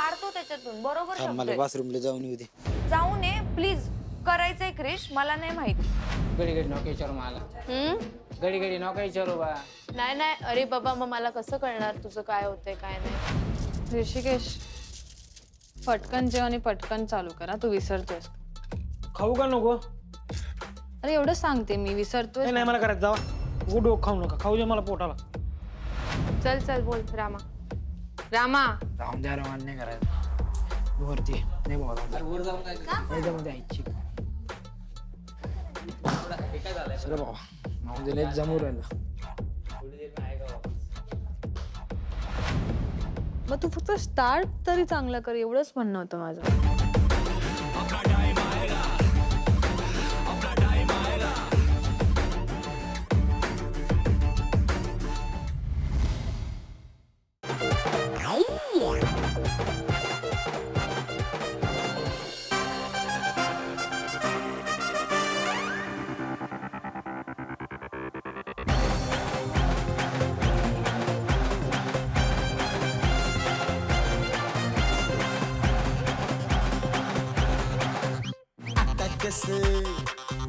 काढतो त्याच्यातून. बरोबर शब्द मला आहे. बाथरूमला जाऊन येऊ दे. जाऊ नये प्लीज. करायचंय क्रिश, मला नाही माहिती. गडी गडी नको विचारू मला. गडी गडी नको विचारू बा. नाही नाही, अरे बाबा मग मला कसं कळणार तुझं काय होतंय काय नाही. ऋषिकेश, पटकन जेव आणि पटकन चालू करा, तू विसरतोयस. खाऊ का नको? अरे एवढं सांगते मी, विसरतोय. नाही मला करायचं, जावा डोकं खाऊ नका, खाऊ दे मला पोटाला. चल चल बोल. रामा रामा जाऊन द्या मला नाही करायचं. वरती नाही बोला द्यायची सर बाबा माझं जमू राहिलं. मग तू फक्त स्टार्ट तरी चांगलं कर, एवढंच म्हणणं होतं माझं.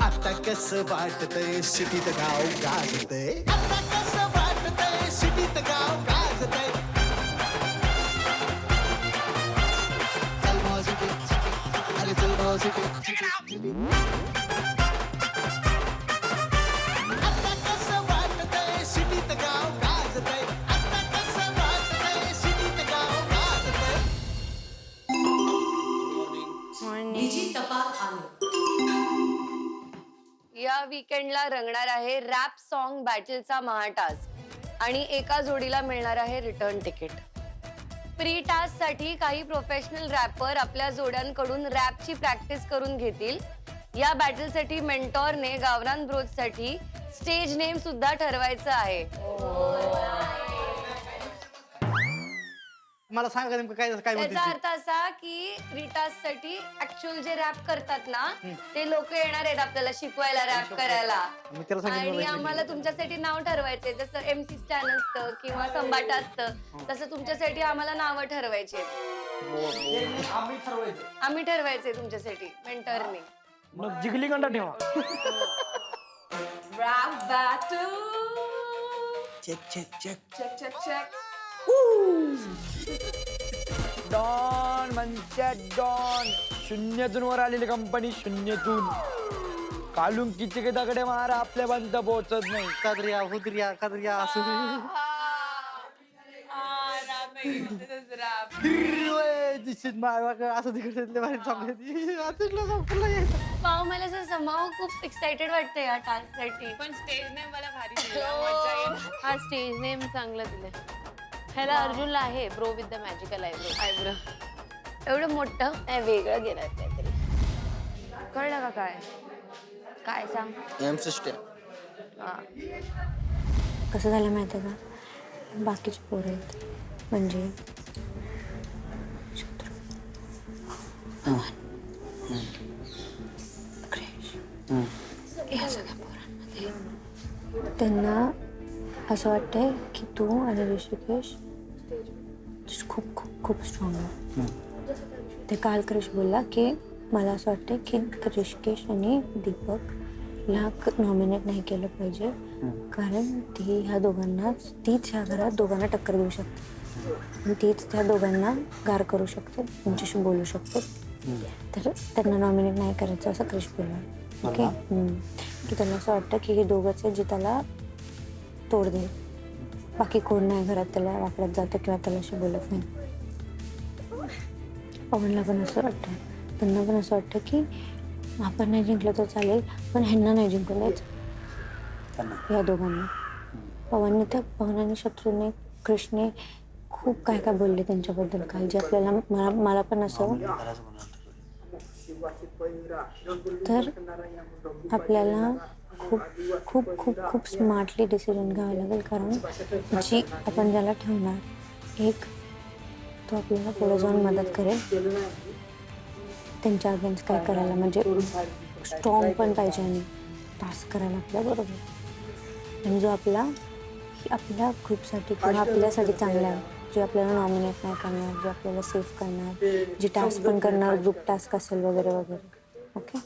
आता कसं वाटतंय सिटीत गाव गाजतंय. आता कसं वाटतंय सिटीत गाव गाजतंय. चल मौजी अरे चल मौजी. आता कसं वाटतंय सिटीत गाव गाजतंय. आता कसं वाटतंय सिटीत गाव गाजतंय. या वीकेंडला रंगणार आहे रॅप सॉन्ग बॅटलचा महाटास्क आणि एका जोडीला मिळणार आहे रिटर्न तिकीट. प्री टास्क साठी काही प्रोफेशनल रॅपर आपल्या जोड्यांकडून रॅपची प्रॅक्टिस करून घेतील. या बॅटलसाठी मेंटॉरने गावरान ब्रोचसाठी स्टेज नेम सुद्धा ठरवायचं आहे. मला सांगा नेमकं काय काय त्याचा अर्थ असा की रिटास्क साठी ऍक्च्युअल जे रॅप करतात ना ते लोक येणार आहेत आपल्याला शिकवायला रॅप करायला. आणि आम्हाला तुमच्यासाठी नाव ठरवायचे, जसं MC स्टॅन असतं किंवा संबाट असतं तसं तुमच्यासाठी आम्हाला नावं ठरवायचे. आम्ही ठरवायचे तुमच्यासाठी मेंटरने. मग जिगली कंडा ठेवा. Rap battle. Check check check check check check. Don म्हणजे डॉन. शून्यातून वर आलेली कंपनी, शून्यातून. कालुंकीचे के दगडे मारा आपल्या बंद पोहोचत नाही. कादरिया हुदरिया कादरिया असं असं तिकडे बाहेर वाव, मला असं समाव खूप एक्साइटेड वाटतं या टास्क साठी. पण स्टेज नेम मला भारी. हा स्टेज नेम चांगलं दिलंय. ह्याला अर्जुनला आहे bro with the magical eyebrow. एवढं मोठं वेगळं गेलं काहीतरी. कळलं का काय? काय सांग. कसं झालं माहिती आहे का, बाकीचे पोरं आहेत म्हणजे या सगळ्या पोरांमध्ये त्यांना असं वाटतंय की तू आणि ऋषिकेश खूप खूप खूप स्ट्रॉंग आहे. ते काल क्रिश बोलला की मला असं वाटतं की ऋषिकेश आणि दीपकला नॉमिनेट नाही केलं पाहिजे कारण तीच ह्या घरात दोघांना टक्कर देऊ शकते आणि तीच त्या दोघांना गार करू शकते, त्यांच्याशी बोलू शकते. तर त्यांना नॉमिनेट नाही करायचं असं क्रिश बोलला. ओके, की त्यांना असं वाटतं की हे दोघंच जे त्याला तोड दे, बाकी कोण नाही घरात त्याला वापरत जातं किंवा त्याला अशी बोलत नाही. पवनला पण असं वाटतं, त्यांना पण असं वाटतं की आपण नाही जिंकलं तर चालेल पण ह्यांना नाही जिंकून द्यायचं या दोघांना. पवन आणि शत्रूने कृष्णे खूप काय काय बोलले त्यांच्याबद्दल काल, जे आपल्याला मला पण असं. तर आपल्याला खूप खूप खूप खूप स्मार्टली डिसिजन घ्यावं लागेल कारण जी आपण ज्याला ठेवणार एक तो आपल्याला पुढे जाऊन मदत करेल त्यांच्या अगेन्स्ट काय करायला, म्हणजे स्ट्रॉंग पण पाहिजे आणि टास्क करायला आपल्याबरोबर. आणि जो आपल्या ग्रुपसाठी किंवा आपल्यासाठी चांगला आहे जे आपल्याला नॉमिनेट नाही करणार, जे आपल्याला सेफ करणार, जे टास्क पण करणार, ग्रुप टास्क असेल वगैरे वगैरे. ओके.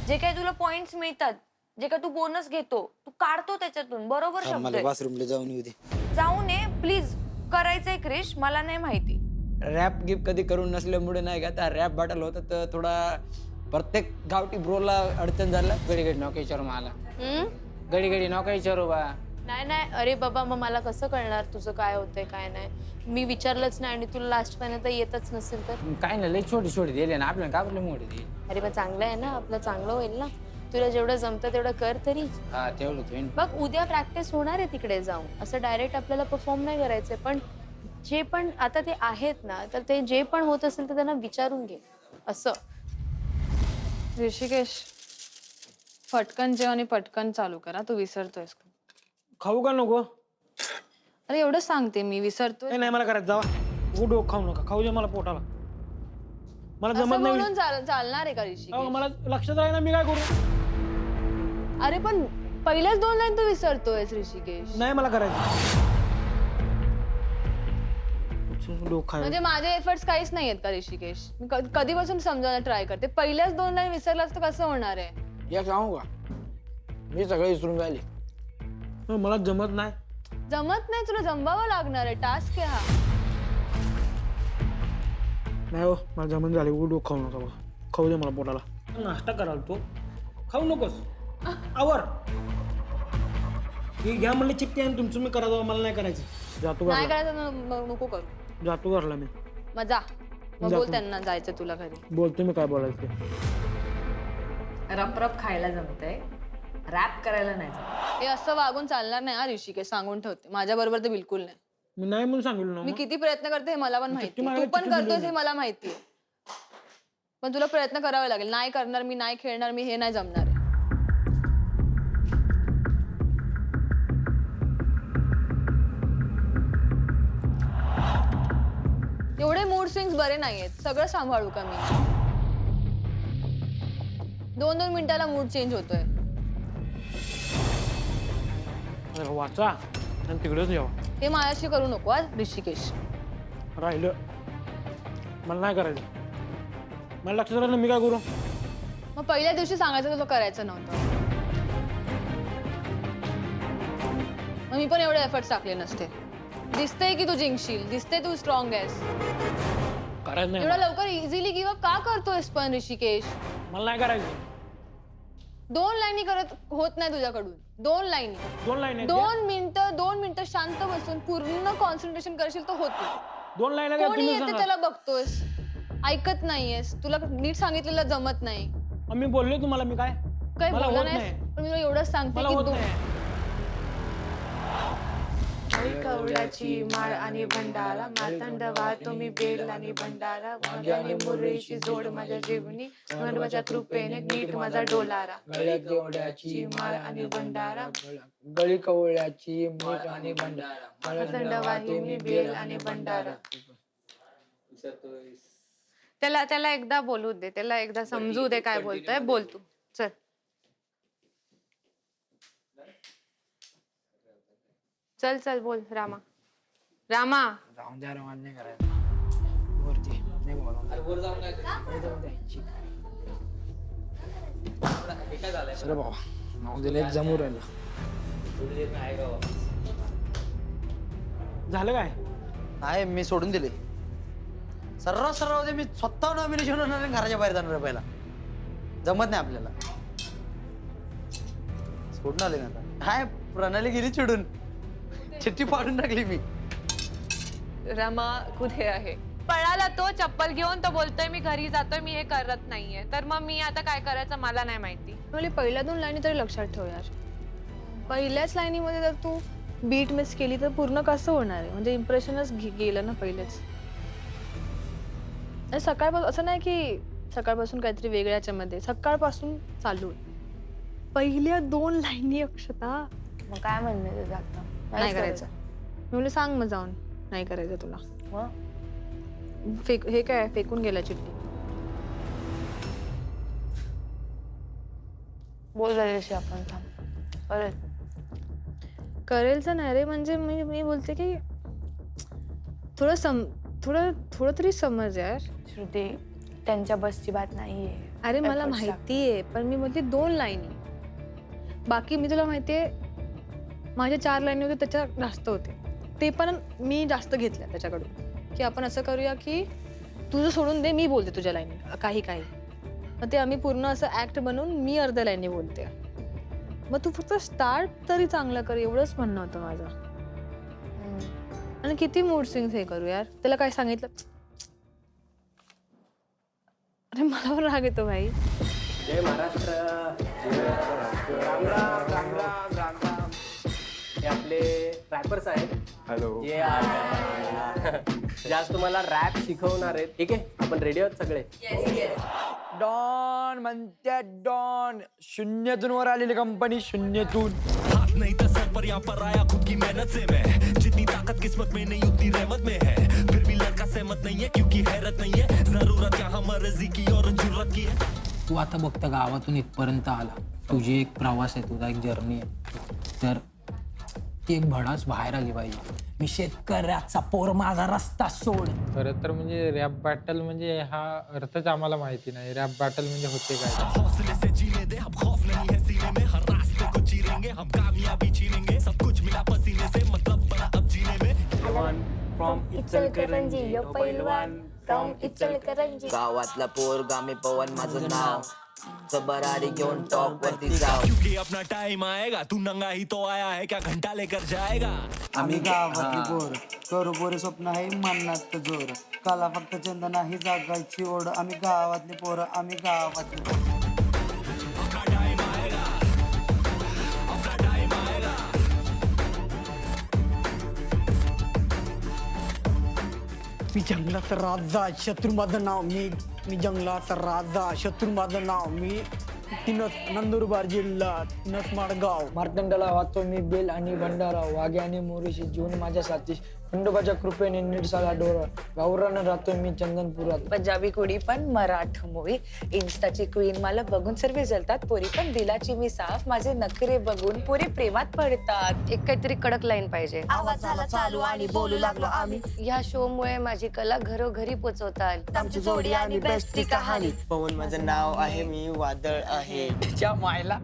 जे काही तुला पॉइंट्स मिळतात, जे काही तू बोनस घेतो, तू काढतो त्याच्यातून. बरोबर शब्द मला आहे. बाथरूमला जाऊन येऊ दे. जाऊ नये प्लीज. करायचंय क्रिश, मला नाही माहिती. रॅप गिफ्ट कधी करून नसल्यामुळे नाही का त्या रॅप बॅटल होतं तर थोडा प्रत्येक गावठी ब्रोला अडचण झाला. गडी गडी नौका विचारू मला. हम्म? गडी गडी नौका विचारू बा. नाही नाही, अरे बाबा मग मला कसं कळणार तुझं काय होतंय काय नाही. मी विचारलंच नाही आणि तुला लास्ट पर्यंत येतच नसेल तर. काय नाही, लई छोटी छोटी दिले ना आपल्याला, का आपल्या मोठी दिली. अरे मग चांगलं आहे ना, आपलं चांगलं होईल ना. तुला जेवढं जमतं तेवढं कर तरी. हा तेवढं होईन. बघ उद्या प्रॅक्टिस होणार आहे तिकडे जाऊन. असं डायरेक्ट आपल्याला परफॉर्म नाही करायचंय. पण जे पण आता ते आहेत ना, तर ते जे पण होत असेल तर त्यांना विचारून घे असं. ऋषिकेश, पटकन जेव आणि पटकन चालू करा. तू विसरतोयस. खाऊ का नको? अरे एवढं सांगते मी, विसरतोय. नाही मला करायचं. जावा डोक खाऊ नका. खाऊ दे मला पोटाला. मला असं जमत नाही. बोलून चालणार आहे का ऋषिकेश? मला लक्षात राही ना, मी काय करू? अरे पण पहिल्याच 2 लाईन तू विसरतोयस ऋषिकेश. नाही मला करायचं. डोक खाय. म्हणजे माझे एफर्ट्स काहीच नाहीयेत का ऋषिकेश? मी कधीपासून समजायला ट्राय करते. पहिल्याच 2 लाईन विसरलास तर कसं होणार आहे? एक सांगू का, मी सगळे विसरून राहिले. मला जमत नाही. जमत नाही तुला, जमवावं लागणार आहे. टास्क आहे हा. नाही हो, मला जमत झाले. डोक खाऊ नका बघा. खाऊ दे मला पोटाला. नाश्ता कराल तो. खाऊ नकोस. आवर ही घ्या म्हणले चिठ्ठी आणि तुमचं मी करा. मला नाही करायचं. जातो नाही घरला. करायचं मग नको करू. जातो घरला मी. मग जा. मग बोल त्यांना जायचं तुला घरी. बोलतो मी काय बोलायचं ते. रप खायला जमतंय, रॅप करायला नाही जमत. हे असं वागून चालणार नाही हा ऋषिकेश, सांगून ठेवते. माझ्या बरोबर तर बिलकुल नाही. मी नाही म्हणून सांगितलं ना मी मग. किती प्रयत्न करते हे मला पण माहिती. मला तू पण चिठ्ठी करतोयस दिली. हे मला माहिती. पण तुला प्रयत्न करावे लागेल. नाही करणार मी, नाही खेळणार मी, हे नाही जमणार आहे. एवढे मूड स्विंग्स बरे नाहीयेत. सगळं सांभाळू का मी? 2-2 मिनिटाला मूड चेंज होतोय. अरे वाचा आणि तिकडेच जेवा. हे माझ्याशी करू नको आज ऋषिकेश. राहिलं. मला नाही करायचं. मला लक्षात राहिलं मी काय करू? मग पहिल्या दिवशी सांगायचं तुला करायचं नव्हतं. मग मी पण एवढे एफर्ट्स टाकले नसते. दिसतंय की तू जिंकशील, दिसतंय तू स्ट्रॉंग आहेस. करायचं नाही एवढा मला. लवकर इझिली गिव्ह अप का करतोयस पण ऋषिकेश? मला नाही करायचं. 2 लाईनी करत होत नाही तुझ्याकडून. 2 लाईनी. 2 लाईन 2 मिनिटं शांत बसून पूर्ण कॉन्सन्ट्रेशन करशील तर होते. 2 लाईन कोणी येते त्याला बघतोयस, ऐकत नाहीयेस. तुला नीट सांगितलेलं जमत नाही. मी बोलले तुम्हाला मी काय काही मला बोललं होत नाहीस. नाही. पण मी तुला एवढंच सांगते मला की होत तू नाही. कवड्याची माळ आणि भंडारा, मातंड वाहतो मी बेल आणि भंडारा, वाघाने मुरळीची जोड माझ्या जीवनी, माझ्या कृपेने नीट माझा डोलारा. गळ्यात जेवढ्याची माळ आणि भंडारा, गळी कवळ्याची मूठ आणि भंडारा. मातंड वाही मी बेल आणि भंडारा. त्याला एकदा बोलू दे, त्याला एकदा समजू दे काय बोलतोय. बोल तू. चल. चल चल बोल. रामा जाऊन द्या रे, मला नाही करायचं. वरती नाही बोलावं. सर बाबा नाव दिलं, एक जमू राहिलं. झालं काय? नाही मी सोडून दिले. सर्राव दे. मी स्वतः नॉमिनेशन होणार आणि घराच्या बाहेर जाणार आहे. पहिला जमत नाही आपल्याला. सोडून आले ना आता. काय प्रणाली गेली चिडून. चिठ्ठी पाडून टाकली मी. रमा कुठे आहे? पळाला तो चप्पल घेऊन. तो बोलतोय मी घरी जातोय, मी हे करत नाहीये. तर मग मी आता काय करायचं मला नाही माहिती. म्हणजे पहिल्या 2 लाईनी तरी लक्षात ठेव यार. पहिल्याच लाईनीमध्ये जर तू बीट मिस केली तर पूर्ण कसं होणार आहे? म्हणजे इम्प्रेशनच गेलं ना पहिलेच. आणि सकाळपासून असं नाही की सकाळपासून काहीतरी वेगळ्या याच्यामध्ये, सकाळपासून चालू पहिल्या 2 लाईनी. अक्षता मग काय म्हणणं तुझं आता? नाही करायचं. मी बोलले सांग मग जाऊन नाही करायचं तुला. हे काय फेकून गेला चिठ्ठी. बोल झाल्याशी आपण थांब. करेलच नाही रे. म्हणजे मी बोलते की थोडं तरी समज यार. श्रुती त्यांच्या बसची बात नाहीये. अरे मला Efforts माहितीये, पण मी म्हणते 2 लाईनी. बाकी मी तुला माहितीये माझ्या 4 लाईनी होते त्याच्या जास्त होते. ते पण मी जास्त घेतल्या त्याच्याकडून की आपण असं करूया की तुझं सोडून दे, मी बोलते तुझ्या लाईनी काही. मग ते आम्ही पूर्ण असं ऍक्ट बनवून मी अर्ध्या लाईनी बोलते. मग तू फक्त स्टार्ट तरी चांगलं कर, एवढंच म्हणणं होतं माझं. आणि किती मूड स्विंग्स हे करू यार. त्याला काय सांगितलं, अरे मला पण राग येतो भाई. जय महाराष्ट्र. राम राम राम राम राम राम. हे आपले रॅपर्स आहेत. हॅलो. जे आज तुम्हाला रॅप शिकवणार आहेत. ठीक आहे, आपण रेडी आहोत सगळे. डॉन म्हणत्या डॉन, शून्यातून वर आलेली कंपनी शून्यातून. हाथ नहीं था सर पर यहाँ पर आया खुद की मेहनत से मैं जितनी ताकत किस्मत में नहीं उतनी रहमत में है फिर भी लड़का सहमत नहीं है क्योंकि हैरत नहीं है जरूरत यहाँ मर्जी की और जुर्रत की है. तू आता बघता गावातून इथपर्यंत आला, तुझी एक प्रवास आहे, तुझा एक जर्नी आहे. तर ती एक भडास बाहेर आली पाहिजे. मी शेतकऱ्याचा पोर, माझा रस्ता सोड. खरं तर म्हणजे रॅप बॅटल म्हणजे हा अर्थच आम्हाला माहिती नाही. रॅप बॅटल म्हणजे होते काय. हौसले से जीने दे अब खौफ नहीं है सीने में हर रास्ते को चीरेंगे हम कामयाबी छीनेंगे सब कुछ मिला पसीने से मतलब बना अब जीने में. फ्रॉम इचलकरंजी यो पैलवान फ्रॉम इचलकरंजी. गावातला पोरगा मी पवन माझं नाव, जबरारी घेऊन टॉप वरती जाऊ. क्योंकि अपना टाइम आएगा तू नंगा ही तो आया है क्या घंटा लेकर जाएगा. आम्ही गावातली पोर करू पोरे स्वप्न आहे मनात जोर. काला फक्त चंद नाही जागायची ओढ. आम्ही गावातली पोरं, आम्ही गावातली पोरं. अपना टाइम आएगा अपना टाइम आएगा. मी जंगलाचा राजा, शत्रू माझं नाव. मी जंगलाचा राजा, शत्रू माझं नाव. मी तिनच नंदुरबार जिल्हा, तिनच माडगाव. मार्तंडाला वाहतो मी बेल आणि भंडारा, वाघे आणि मोरीशी जीवन माझ्या साथी. खंडोबाच्या कृपेने निरसाला डोरा, गावरानं राहतो मी चंदनपुरात. पंजाबी कुडी पण मराठ मूवी, इन्स्टाची क्वीन मला बघून सर्व जलतात. पोरी पण दिलाची मी साफ, माझे नखरे बघून पोरी प्रेमात पडतात. एक काहीतरी कडक लाईन पाहिजे. आवाज झाला चालू आणि बोलू लागलो आम्ही. ह्या शो मुळे माझी कला घरोघरी पोचवतात. आमची जोडी आणि बेस्टची कहाणी. पवन माझं नाव आहे, मी वादळ आहे. तिच्या मायला